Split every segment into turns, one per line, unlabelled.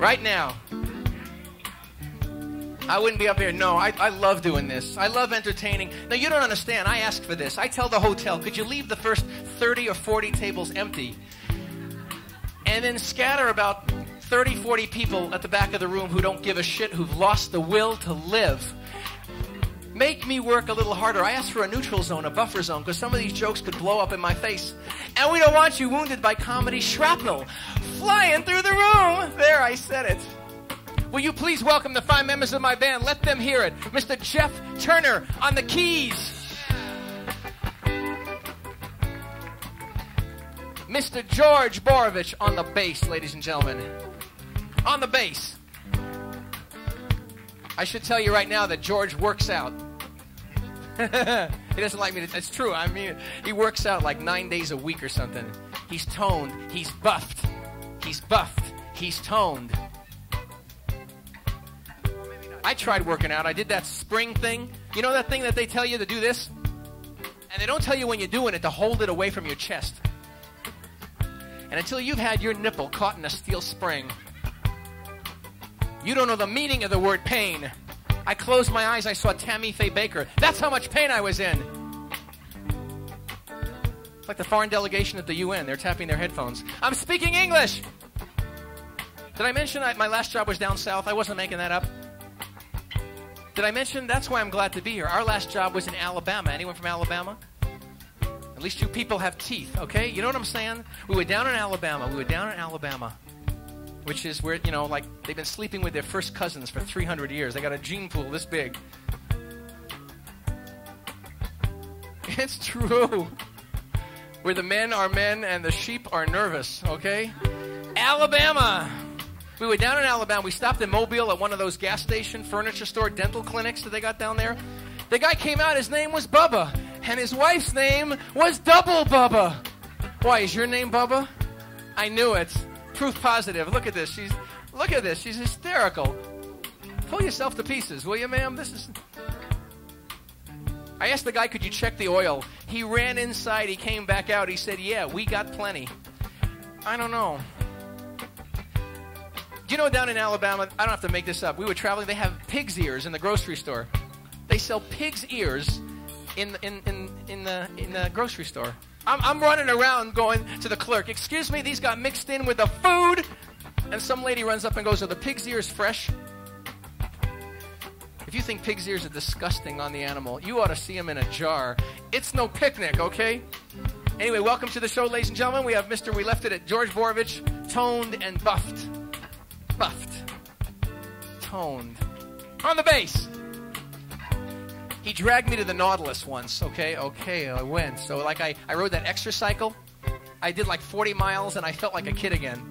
Right now. I wouldn't be up here. No, I love doing this. I love entertaining. Now, you don't understand. I asked for this. I tell the hotel, could you leave the first 30 or 40 tables empty? And then scatter about 30, 40 people at the back of the room who don't give a shit, who've lost the will to live. Make me work a little harder. I asked for a neutral zone, a buffer zone, because some of these jokes could blow up in my face. And we don't want you wounded by comedy shrapnel flying through the room. There, I said it. Will you please welcome the 5 members of my band? Let them hear it. Mr. Jeff Turner on the keys. Mr. George Borovich on the bass, ladies and gentlemen. On the bass. I should tell you right now that George works out. He doesn't like me to... It's true. I mean, he works out like 9 days a week or something. He's toned. He's buffed. He's buffed. He's toned. I tried working out. I did that spring thing. You know that thing that they tell you to do this? And they don't tell you when you're doing it to hold it away from your chest. And until you've had your nipple caught in a steel spring, you don't know the meaning of the word pain. I closed my eyes. I saw Tammy Faye Baker. That's how much pain I was in. It's like the foreign delegation at the UN. They're tapping their headphones. I'm speaking English. Did I mention my last job was down south? I wasn't making that up. Did I mention that's why I'm glad to be here? Our last job was in Alabama. Anyone from Alabama? At least you people have teeth, okay? You know what I'm saying? We were down in Alabama. Which is where, you know, like they've been sleeping with their first cousins for 300 years. They got a gene pool this big. It's true. Where the men are men and the sheep are nervous, okay? Alabama. We were down in Alabama. We stopped in Mobile at one of those gas station, furniture store, dental clinics that they got down there. The guy came out. His name was Bubba. And his wife's name was Double Bubba. Why, is your name Bubba? I knew it. Proof positive. Look at this. She's hysterical. Pull yourself to pieces, will you, ma'am? I asked the guy, could you check the oil? He ran inside. He came back out. He said, yeah, we got plenty. I don't know. Do you know down in Alabama, I don't have to make this up, we were traveling, they have pig's ears in the grocery store. They sell pig's ears in the grocery store. I'm running around going to the clerk, excuse me, these got mixed in with the food. And some lady runs up and goes, are the pig's ears fresh? If you think pig's ears are disgusting on the animal, you ought to see them in a jar. It's no picnic, okay? Anyway, welcome to the show, ladies and gentlemen. We have Mr. We Left It at George Borovich, toned and buffed. Toned. On the bass. He dragged me to the Nautilus once, okay, I went. So like I rode that extra cycle. I did like 40 miles and I felt like a kid again.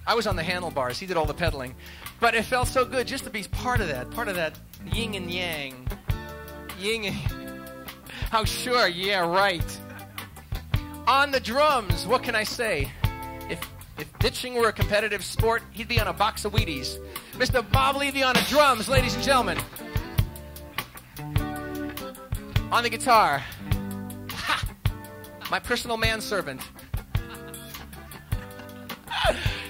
I was on the handlebars. He did all the pedaling. But it felt so good just to be part of that yin and yang. Yin and... Oh, sure, yeah, right. On the drums, what can I say? If ditching were a competitive sport, he'd be on a box of Wheaties. Mr. Bob Levy on the drums, ladies and gentlemen. On the guitar. Ha! My personal manservant.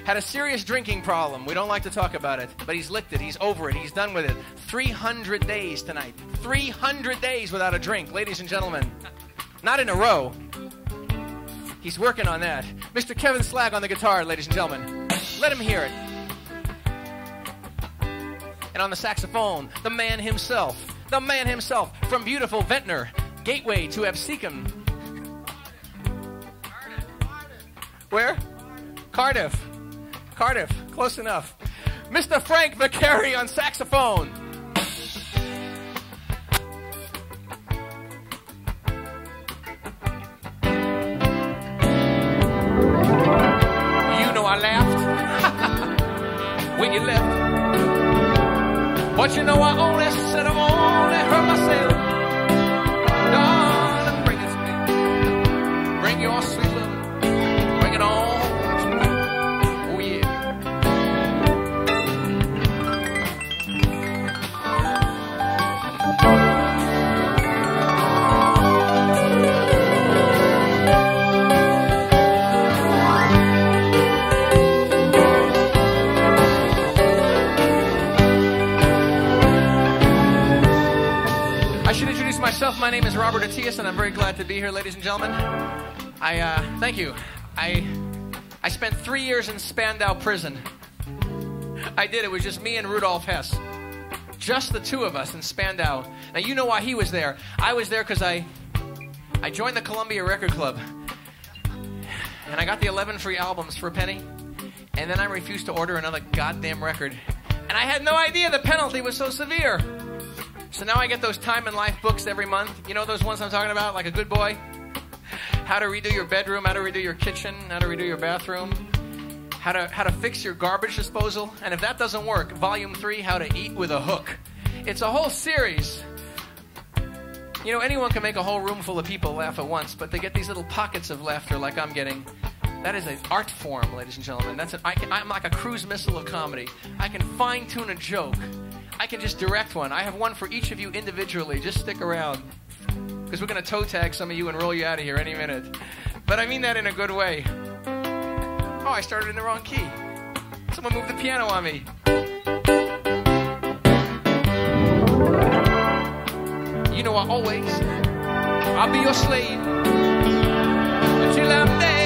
Had a serious drinking problem. We don't like to talk about it, but he's licked it. He's over it. He's done with it. 300 days tonight. 300 days without a drink, ladies and gentlemen. Not in a row. He's working on that. Mr. Kevin Slag on the guitar, ladies and gentlemen. Let him hear it. And on the saxophone, the man himself from beautiful Ventnor, gateway to Absecon. Where? Cardiff, close enough. Mr. Frank McCary on saxophone. I laughed when you left. But you know I only said I only hurt myself. Darling, bring it to me. Bring your sweet love. Bring it on to me. Oh yeah. myself, my name is Robert Attias, and I'm very glad to be here, ladies and gentlemen. Thank you. I spent 3 years in Spandau prison. I did. It was just me and Rudolf Hess. Just the two of us in Spandau. Now, you know why he was there. I was there because I joined the Columbia Record Club. And I got the 11 free albums for a penny. And then I refused to order another goddamn record. And I had no idea the penalty was so severe. So now I get those Time and Life books every month. You know those ones I'm talking about, like A Good Boy? How to redo your bedroom, how to redo your kitchen, how to redo your bathroom, how to fix your garbage disposal. And if that doesn't work, Volume 3, How to Eat with a Hook. It's a whole series. You know, anyone can make a whole room full of people laugh at once, but they get these little pockets of laughter like I'm getting. That is an art form, ladies and gentlemen. I'm like a cruise missile of comedy. I can fine-tune a joke. I can just direct one. I have one for each of you individually. Just stick around, because we're going to toe tag some of you and roll you out of here any minute. But I mean that in a good way. Oh, I started in the wrong key. Someone moved the piano on me. You know, I'll be your slave until I'm dead.